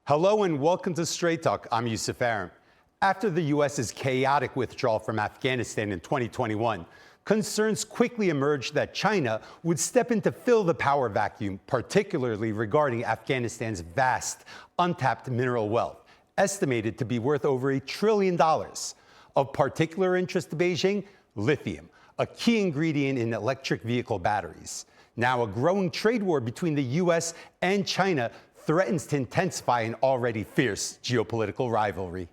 Hello and welcome to Straight Talk. I'm Yusuf Aram. After the U.S.'s chaotic withdrawal from Afghanistan in 2021, concerns quickly emerged that China would step in to fill the power vacuum, particularly regarding Afghanistan's vast, untapped mineral wealth, estimated to be worth over $1 trillion. Of particular interest to Beijing, lithium, a key ingredient in electric vehicle batteries. Now, a growing trade war between the U.S. and China threatens to intensify an already fierce geopolitical rivalry.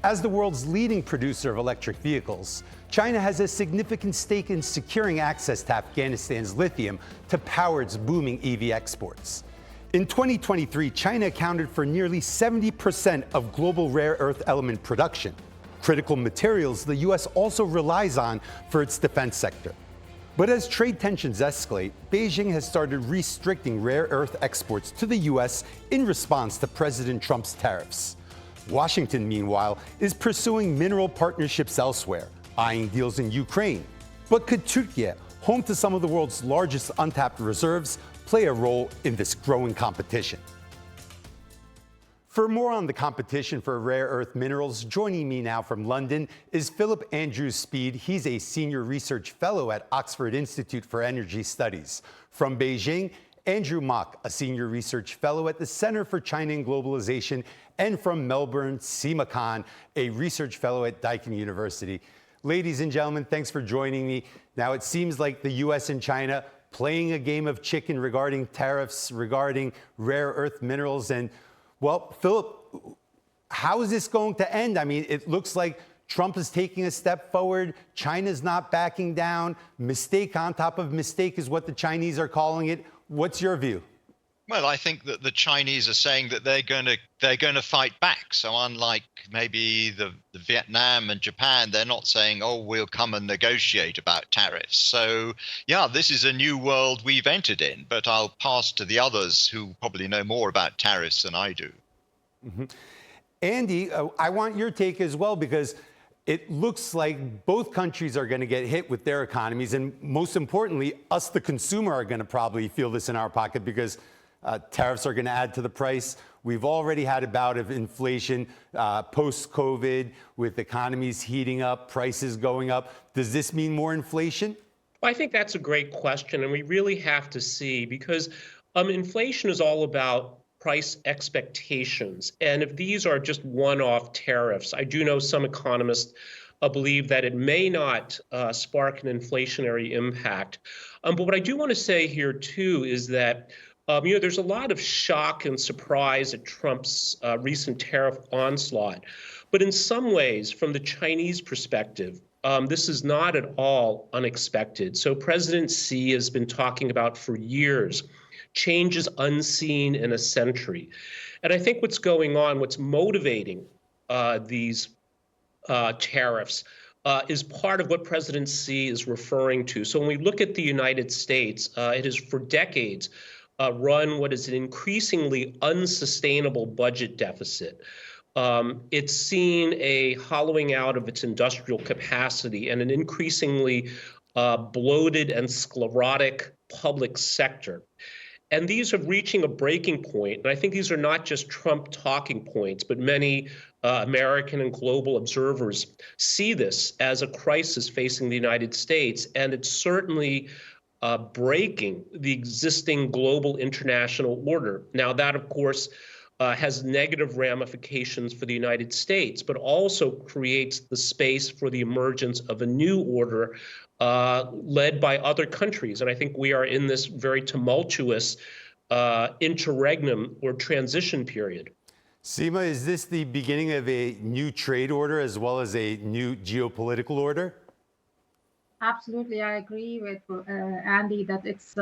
As the world's leading producer of electric vehicles, China has a significant stake in securing access to Afghanistan's lithium to power its booming EV exports. In 2023, China accounted for nearly 70% of global rare earth element production, critical materials the U.S. also relies on for its defense sector. But as trade tensions escalate, Beijing has started restricting rare earth exports to the U.S. in response to President Trump's tariffs. Washington, meanwhile, is pursuing mineral partnerships elsewhere, eyeing deals in Ukraine. But could Türkiye, home to some of the world's largest untapped reserves, play a role in this growing competition? For more on the competition for rare earth minerals, joining me now from London is Philip Andrew Speed. He's a senior research fellow at Oxford Institute for Energy Studies. From Beijing, Andrew Mok, a senior research fellow at the Center for China and Globalization. And from Melbourne, Seema Khan, a research fellow at Deakin University. Ladies and gentlemen, thanks for joining me. Now, it seems like the U.S. and China playing a game of chicken regarding tariffs, regarding rare earth minerals. And well, Philip, how is this going to end? I mean, it looks like Trump is taking a step forward. China's not backing down. Mistake on top of mistake is what the Chinese are calling it. What's your view? Well, I think that the Chinese are saying that they're going to fight back. So unlike maybe the Vietnam and Japan, they're not saying, "Oh, we'll come and negotiate about tariffs." So yeah, this is a new world we've entered in. But I'll pass to the others who probably know more about tariffs than I do. Mm-hmm. Andy, I want your take as well, because it looks like both countries are going to get hit with their economies. And most importantly, us, the consumer, are going to probably feel this in our pocket because tariffs are going to add to the price. We've already had a bout of inflation post-COVID, with economies heating up, prices going up. Does this mean more inflation? Well, I think that's a great question, and we really have to see, because inflation is all about price expectations. And if these are just one-off tariffs, I do know some economists believe that it may not spark an inflationary impact. But what I do want to say here, too, is that there's a lot of shock and surprise at Trump's recent tariff onslaught. But in some ways, from the Chinese perspective, this is not at all unexpected. So President Xi has been talking about for years changes unseen in a century. And I think what's going on, what's motivating these tariffs is part of what President Xi is referring to. So when we look at the United States, it has for decades run what is an increasingly unsustainable budget deficit. It's seen a hollowing out of its industrial capacity and an increasingly bloated and sclerotic public sector. And these are reaching a breaking point. And I think these are not just Trump talking points, but many American and global observers see this as a crisis facing the United States. And it's certainly breaking the existing global international order. Now, that, of course, has negative ramifications for the United States, but also creates the space for the emergence of a new order led by other countries. And I think we are in this very tumultuous interregnum or transition period. Seema, is this the beginning of a new trade order as well as a new geopolitical order? Absolutely, I agree with Andy that it's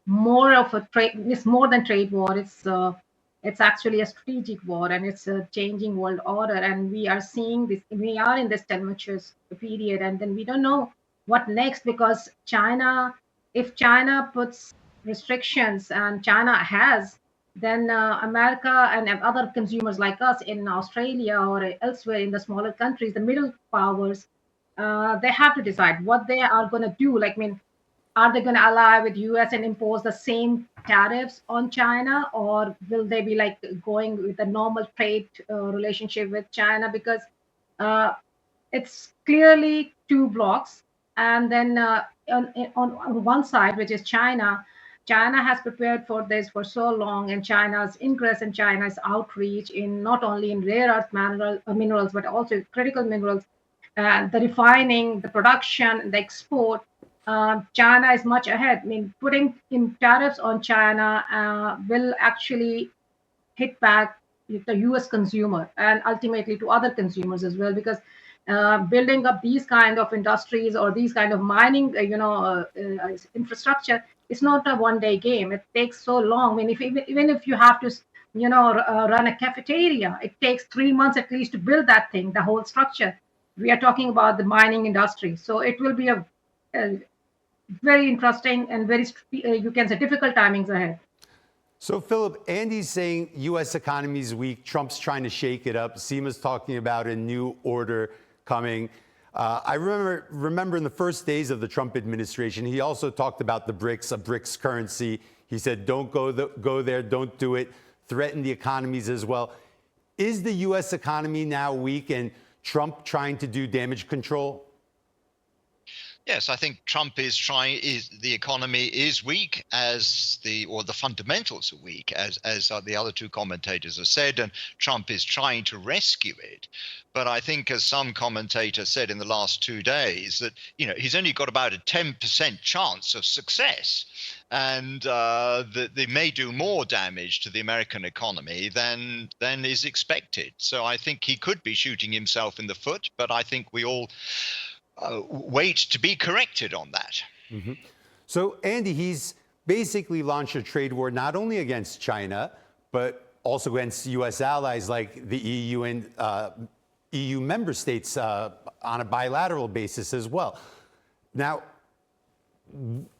more of a trade. It's more than trade war. It's actually a strategic war, and it's a changing world order. And we are seeing this. We are in this tumultuous period, and then we don't know what next, because China, if China puts restrictions, and China has, then America and other consumers like us in Australia or elsewhere in the smaller countries, the middle powers, they have to decide what they are going to do. Like, I mean, are they going to ally with US and impose the same tariffs on China, or will they be like going with a normal trade relationship with China? Because uh, it's clearly two blocks, and then on one side, which is China. China has prepared for this for so long, and China's ingress and China's outreach in not only in rare earth minerals but also critical minerals, the refining, the production, the export. China is much ahead. I mean, putting in tariffs on China will actually hit back the US consumer and ultimately to other consumers as well, because building up these kind of industries or these kind of mining infrastructure is not a one day game. It takes so long. I mean, if even if you have to run a cafeteria, it takes 3 months at least to build that thing, the whole structure. We are talking about the mining industry, so it will be a very interesting and very you can say difficult timings ahead. So, Philip, Andy's saying U.S. economy is weak. Trump's trying to shake it up. Seema's talking about a new order coming. I remember in the first days of the Trump administration, he also talked about the BRICS, a BRICS currency. He said, don't go there, don't do it, threaten the economies as well. Is the U.S. economy now weak and Trump trying to do damage control? Yes, I think Trump is the economy is weak or the fundamentals are weak as the other two commentators have said, and Trump is trying to rescue it. But I think, as some commentator said in the last 2 days, that he's only got about a 10% chance of success, and that they may do more damage to the American economy than is expected. So I think he could be shooting himself in the foot, but I think we all wait to be corrected on that. Mm-hmm. So, Andy, he's basically launched a trade war not only against China, but also against U.S. allies like the EU and EU member states on a bilateral basis as well. Now,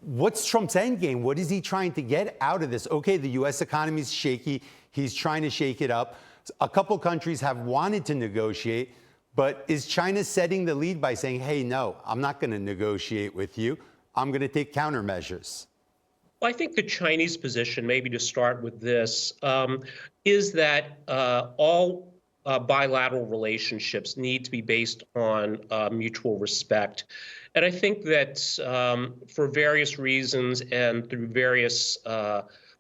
what's Trump's end game? What is he trying to get out of this? Okay, the U.S. economy is shaky. He's trying to shake it up. A couple countries have wanted to negotiate. But is China setting the lead by saying, hey, no, I'm not going to negotiate with you. I'm going to take countermeasures? Well, I think the Chinese position, maybe to start with this, is that all bilateral relationships need to be based on mutual respect. And I think that for various reasons and through various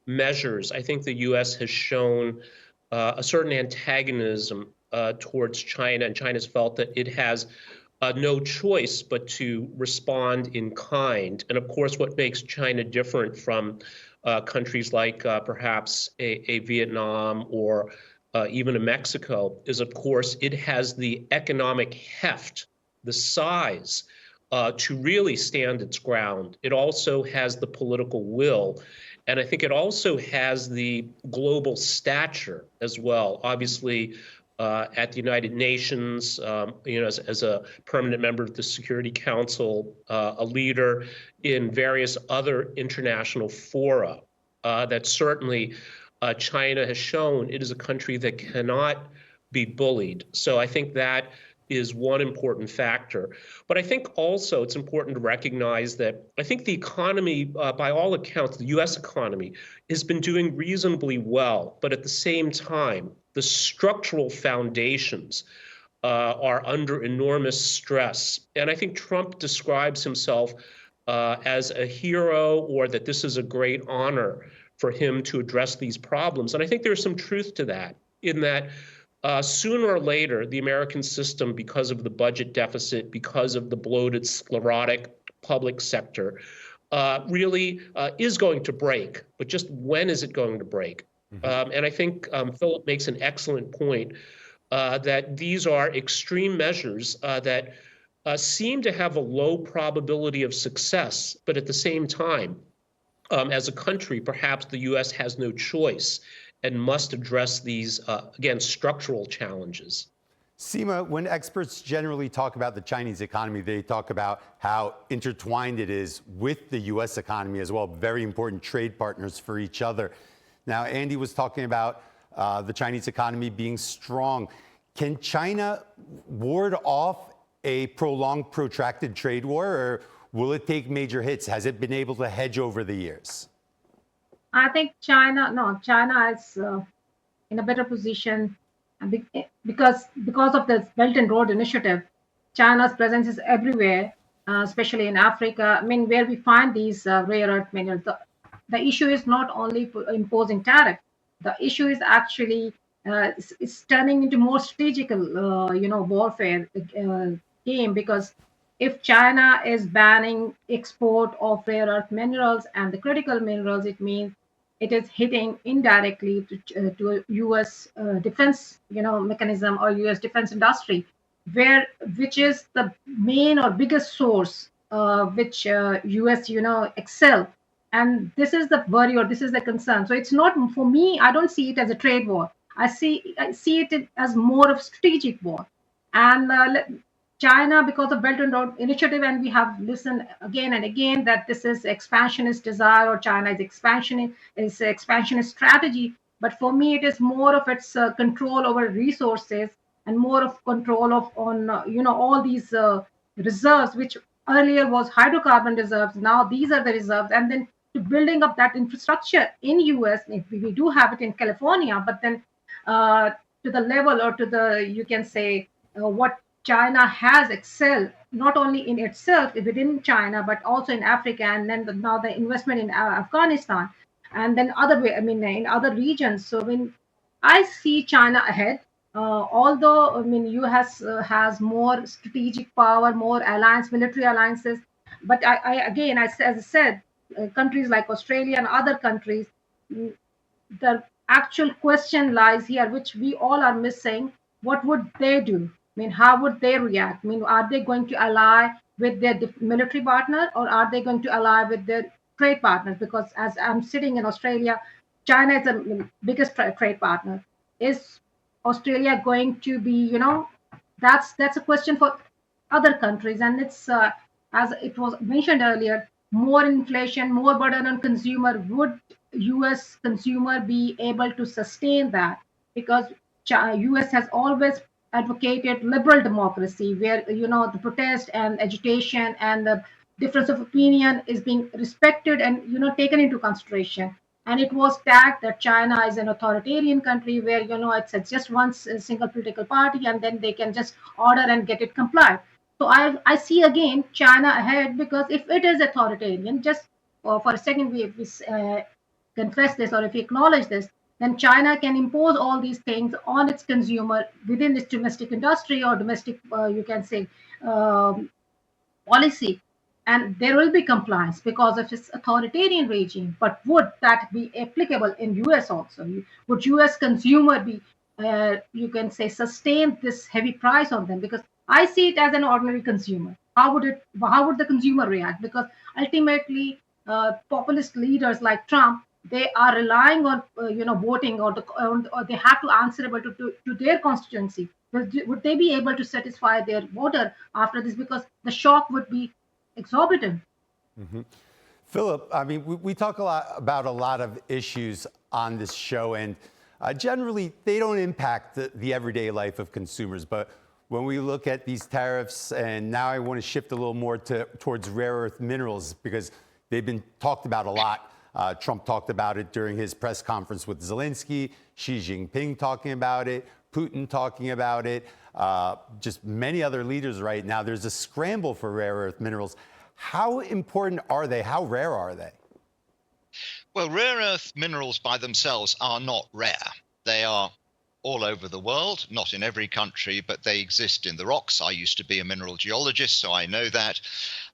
measures, I think the U.S. has shown a certain antagonism towards China, and China's felt that it has no choice but to respond in kind. And of course, what makes China different from countries like perhaps a Vietnam or even a Mexico is, of course, it has the economic heft, the size to really stand its ground. It also has the political will. And I think it also has the global stature as well. Obviously, at the United Nations, as a permanent member of the Security Council, a leader in various other international fora, that certainly China has shown it is a country that cannot be bullied. So I think that is one important factor. But I think also it's important to recognize that I think the economy, by all accounts, the U.S. economy has been doing reasonably well. But at the same time, the structural foundations are under enormous stress. And I think Trump describes himself as a hero, or that this is a great honor for him to address these problems. And I think there's some truth to that, in that sooner or later, the American system, because of the budget deficit, because of the bloated, sclerotic public sector, really is going to break. But just when is it going to break? And I think Philip makes an excellent point that these are extreme measures that seem to have a low probability of success. But at the same time, as a country, perhaps the U.S. has no choice and must address these, again, structural challenges. Seema, when experts generally talk about the Chinese economy, they talk about how intertwined it is with the U.S. economy as well, very important trade partners for each other. Now, Andy was talking about the Chinese economy being strong. Can China ward off a prolonged, protracted trade war, or Will it take major hits? Has it been able to hedge over the years? I think China is in a better position because of the Belt and Road Initiative. China's presence is everywhere, especially in Africa. I mean, where we find these rare earth minerals. The issue is not only imposing tariff. The issue is actually it's turning into more strategical, warfare game, because if China is banning export of rare earth minerals and the critical minerals, it means it is hitting indirectly to U.S. Defense, mechanism, or U.S. defense industry, which is the main or biggest source which U.S. excel. And this is the worry, or this is the concern. So it's not, for me, I don't see it as a trade war. I see it as more of strategic war. And China, because of Belt and Road Initiative, and we have listened again and again that this is expansionist desire, or China is expansionist strategy. But for me, it is more of its control over resources, and more of control on all these reserves, which earlier was hydrocarbon reserves. Now these are the reserves, and then to building up that infrastructure in US. If we do have it in California, but then to the level, or to the, you can say, what China has excelled, not only in itself within China, but also in Africa, and then now the investment in Afghanistan, and then in other regions. So when I see China ahead, although US has more strategic power, more military alliances, but as I said, countries like Australia and other countries, the actual question lies here, which we all are missing. What would they do? I mean, how would they react? I mean, are they going to ally with their military partner, or are they going to ally with their trade partners? Because as I'm sitting in Australia, China is the biggest trade partner. Is Australia going to be, that's a question for other countries. And it's, as it was mentioned earlier, more inflation, more burden on consumer. Would US consumer be able to sustain that? Because US has always advocated liberal democracy, where the protest and agitation and the difference of opinion is being respected and taken into consideration. And it was tagged that China is an authoritarian country, where it's just one single political party, and then they can just order and get it complied. So I see again China ahead, because if it is authoritarian, just for a second we confess this, or if we acknowledge this, then China can impose all these things on its consumer within its domestic industry, or domestic, you can say, policy. And there will be compliance because of its authoritarian regime. But would that be applicable in US also? Would US consumer be, you can say, sustain this heavy price on them? Because I see it as an ordinary consumer. How would the consumer react? Because ultimately, populist leaders like Trump, they are relying on voting, or they have to answerable to their constituency. Would they be able to satisfy their voter after this? Because the shock would be exorbitant. Mm-hmm. Philip, I mean, we talk about a lot of issues on this show, and generally they don't impact the everyday life of consumers. But when we look at these tariffs, and now I want to shift a little more towards rare earth minerals, because they've been talked about a lot. Trump talked about it during his press conference with Zelensky, Xi Jinping talking about it, Putin talking about it, just many other leaders right now. There's a scramble for rare earth minerals. How important are they? How rare are they? Well, rare earth minerals by themselves are not rare. They are all over the world, not in every country, but they exist in the rocks. I used to be a mineral geologist, so I know that.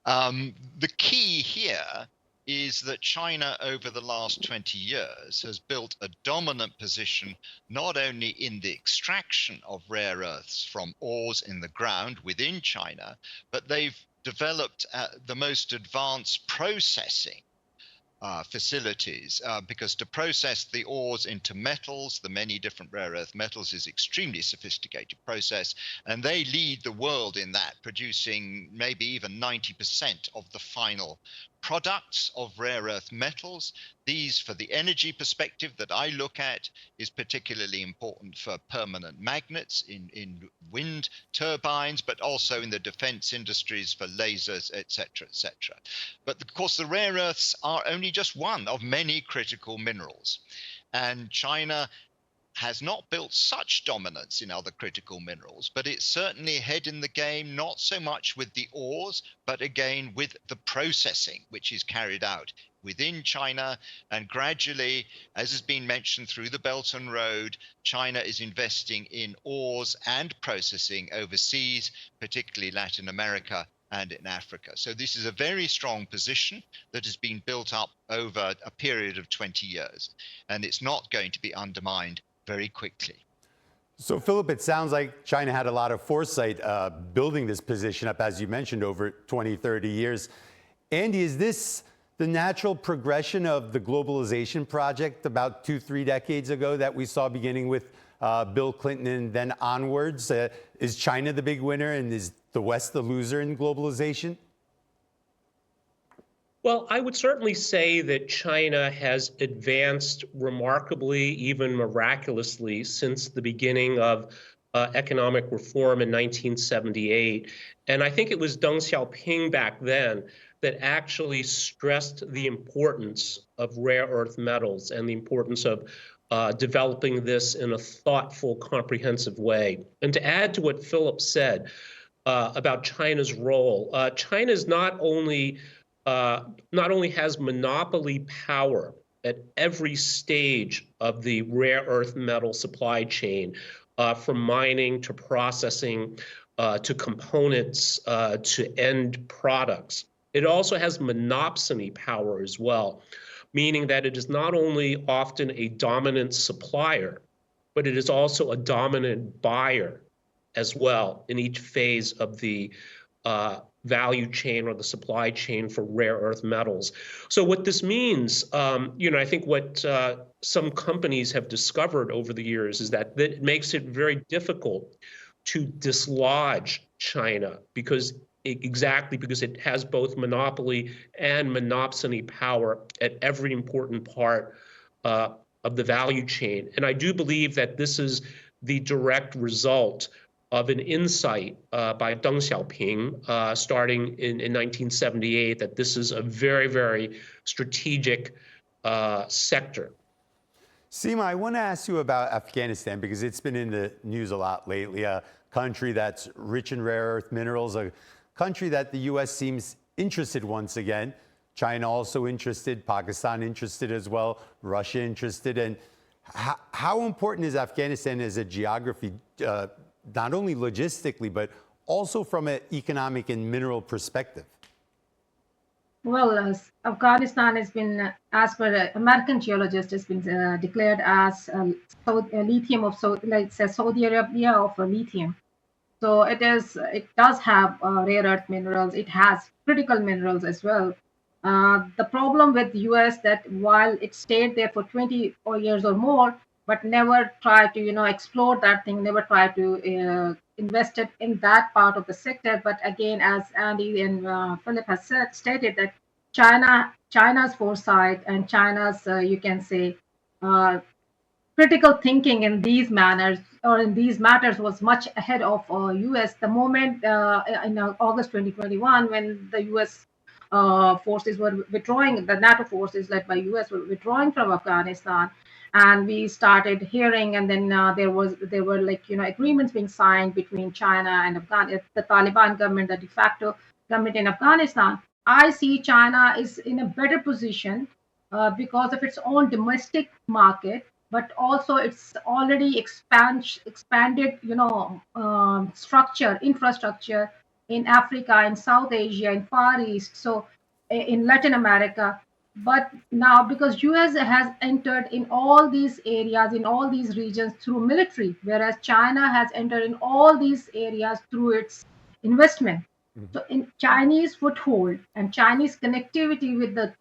The key here is that China over the last 20 years has built a dominant position not only in the extraction of rare earths from ores in the ground within China, but they've developed the most advanced processing facilities, because to process the ores into metals, the many different rare earth metals, is extremely sophisticated process, and they lead the world in that, producing maybe even 90% of the final products of rare earth metals. These, for the energy perspective that I look at, is particularly important for permanent magnets in wind turbines, but also in the defense industries for lasers, etc., etc. But of course, the rare earths are only just one of many critical minerals. And China has not built such dominance in other critical minerals, but it's certainly ahead in the game, not so much with the ores, but again with the processing, which is carried out within China. And gradually, as has been mentioned through the Belt and Road, China is investing in ores and processing overseas, particularly Latin America and in Africa. So this is a very strong position that has been built up over a period of 20 years, and it's not going to be undermined very quickly. So, Philip, it sounds like China had a lot of foresight building this position up, as you mentioned, over 20, 30 years. Andy, is this the natural progression of the globalization project about 2-3 decades ago that we saw beginning with Bill Clinton and then onwards? Is China the big winner and is the West the loser in globalization? Well, I would certainly say that China has advanced remarkably, even miraculously, since the beginning of economic reform in 1978. And I think it was Deng Xiaoping back then that actually stressed the importance of rare earth metals and the importance of developing this in a thoughtful, comprehensive way. And to add to what Philip said about China's role, China is not only has monopoly power at every stage of the rare earth metal supply chain, from mining to processing to components to end products. It also has monopsony power as well, meaning that it is not only often a dominant supplier, but it is also a dominant buyer as well in each phase of the value chain or the supply chain for rare earth metals. So what this means, I think what some companies have discovered over the years is that it makes it very difficult to dislodge China because it has both monopoly and monopsony power at every important part of the value chain. And I do believe that this is the direct result of an insight by Deng Xiaoping starting in 1978 that this is a very, very strategic sector. Seema, I want to ask you about Afghanistan because it's been in the news a lot lately. A country that's rich in rare earth minerals, a country that the U.S. seems interested once again. China also interested, Pakistan interested as well, Russia interested. And how important is Afghanistan as a geography, not only logistically, but also from an economic and mineral perspective? Well, Afghanistan has been, as per American geologists, has been declared as lithium of Saudi Arabia of lithium. So it does have rare earth minerals. It has critical minerals as well. The problem with the U.S. that while it stayed there for 20 years or more, but never tried to explore that thing, never tried to invest it in that part of the sector. But again, as Andy and Philip has stated, that China's foresight and China's you can say critical thinking in these manners or in these matters was much ahead of U.S. The moment in August 2021 when the U.S. Forces were withdrawing, the NATO forces led by U.S. were withdrawing from Afghanistan. And we started hearing, and then there were agreements being signed between China and the Taliban government, the de facto government in Afghanistan. I see China is in a better position because of its own domestic market, but also it's already expanded, infrastructure in Africa, in South Asia, in Far East, so in Latin America. But now, because U.S. has entered in all these areas, in all these regions through military, whereas China has entered in all these areas through its investment. Mm-hmm. So in Chinese foothold and Chinese connectivity with the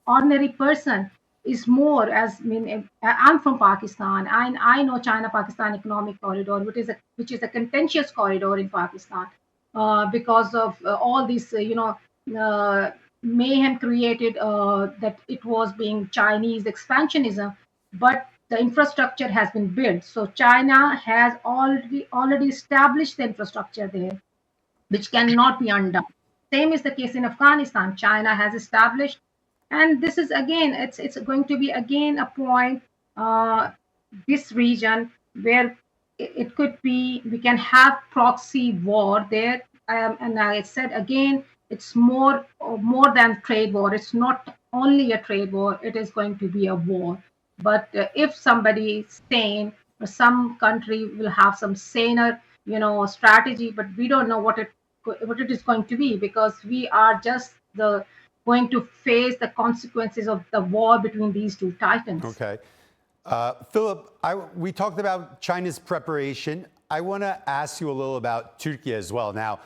ordinary person is more, I'm from Pakistan. I know China-Pakistan economic corridor, which is a contentious corridor in Pakistan because of all these, mayhem created that it was being Chinese expansionism, but the infrastructure has been built. So China has already established the infrastructure there, which cannot be undone. Same is the case in Afghanistan. China has established, and this is again, it's going to be again a point, uh, this region where it could be, we can have proxy war there. And I said again, it's more than trade war. It's not only a trade war. It is going to be a war. But if somebody is sane, or some country will have some saner, strategy, but we don't know what it is going to be, because we are just going to face the consequences of the war between these two titans. Okay. Philip, we talked about China's preparation. I want to ask you a little about Türkiye as well. Now,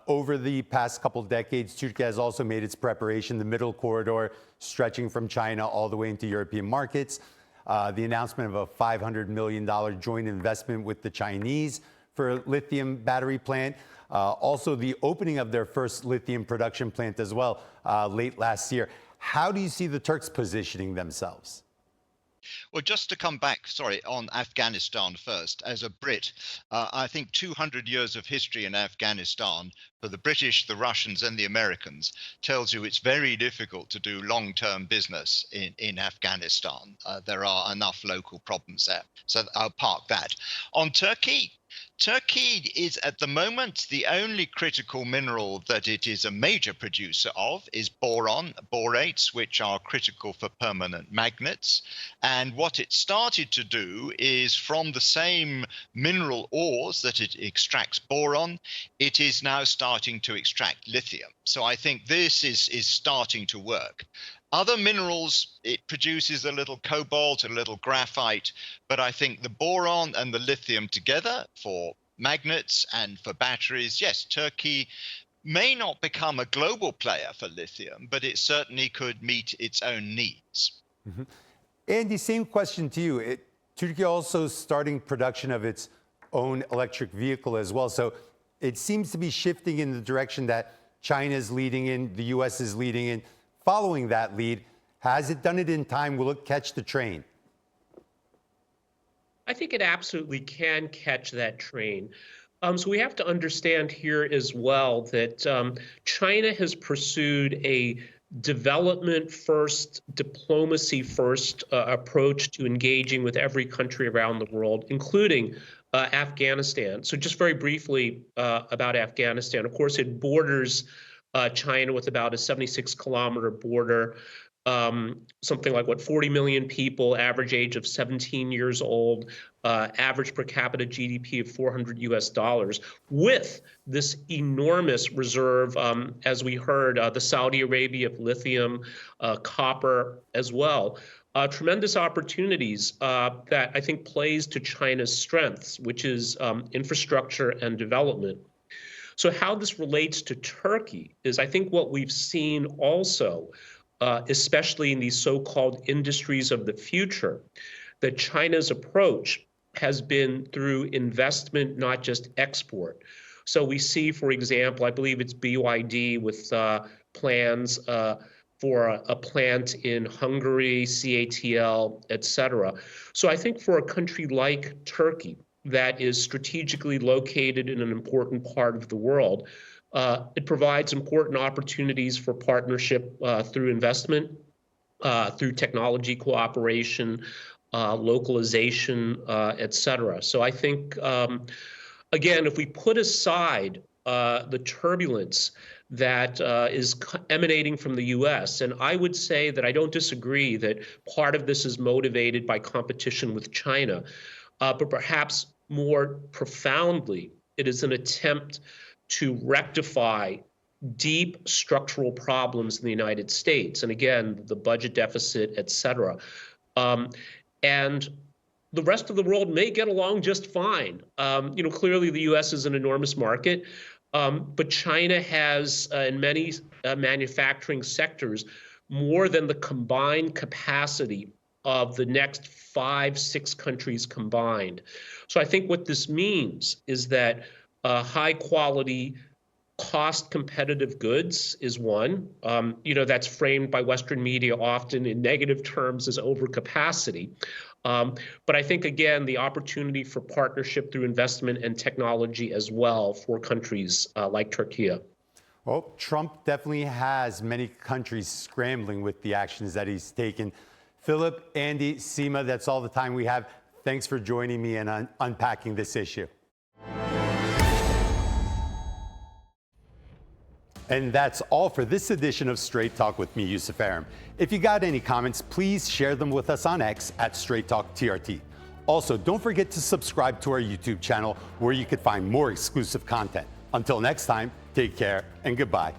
over the past couple of decades, Türkiye has also made its preparation, the middle corridor stretching from China all the way into European markets. The announcement of a $500 million joint investment with the Chinese for a lithium battery plant. Also, the opening of their first lithium production plant as well late last year. How do you see the Turks positioning themselves? Well, just to come back, on Afghanistan first, as a Brit, I think 200 years of history in Afghanistan for the British, the Russians, and the Americans tells you it's very difficult to do long-term business in Afghanistan. There are enough local problems there. So I'll park that. On Turkey, Turkey is at the moment the only critical mineral that it is a major producer of is boron, borates, which are critical for permanent magnets. And what it started to do is from the same mineral ores that it extracts boron, it is now starting to extract lithium. So I think this is starting to work. Other minerals, it produces a little cobalt, a little graphite, but I think the boron and the lithium together for magnets and for batteries, yes, Turkey may not become a global player for lithium, but it certainly could meet its own needs. Mm-hmm. Andy, same question to you. Turkey also starting production of its own electric vehicle as well. So it seems to be shifting in the direction that China is leading in, the US is leading in. Following that lead, has it done it in time? Will it catch the train? I think it absolutely can catch that train. So we have to understand here as well that China has pursued a development first, diplomacy first approach to engaging with every country around the world, including Afghanistan. So just very briefly about Afghanistan, of course, it borders China with about a 76-kilometer border, something like 40 million people, average age of 17 years old, average per capita GDP of $400 with this enormous reserve, as we heard, the Saudi Arabia of lithium, copper as well. Tremendous opportunities that I think plays to China's strengths, which is infrastructure and development. So how this relates to Turkey is, I think, what we've seen also, especially in these so-called industries of the future, that China's approach has been through investment, not just export. So we see, for example, I believe it's BYD with plans for a plant in Hungary, CATL, et cetera. So I think for a country like Turkey, that is strategically located in an important part of the world, it provides important opportunities for partnership through investment, through technology cooperation, localization, et cetera. So I think, again, if we put aside the turbulence that is emanating from the US, and I would say that I don't disagree that part of this is motivated by competition with China, but perhaps more profoundly, it is an attempt to rectify deep structural problems in the United States. And again, the budget deficit, et cetera. And the rest of the world may get along just fine. Clearly the US is an enormous market, but China has, in many manufacturing sectors, more than the combined capacity of the next 5-6 countries combined. So I think what this means is that high quality cost competitive goods is one. That's framed by Western media often in negative terms as overcapacity. But I think, again, the opportunity for partnership through investment and technology as well for countries like Türkiye. Well, Trump definitely has many countries scrambling with the actions that he's taken. Philip, Andy, Seema, that's all the time we have. Thanks for joining me and unpacking this issue. And that's all for this edition of Straight Talk with me, Yusuf Aram. If you got any comments, please share them with us on X at Straight Talk TRT. Also, don't forget to subscribe to our YouTube channel where you can find more exclusive content. Until next time, take care and goodbye.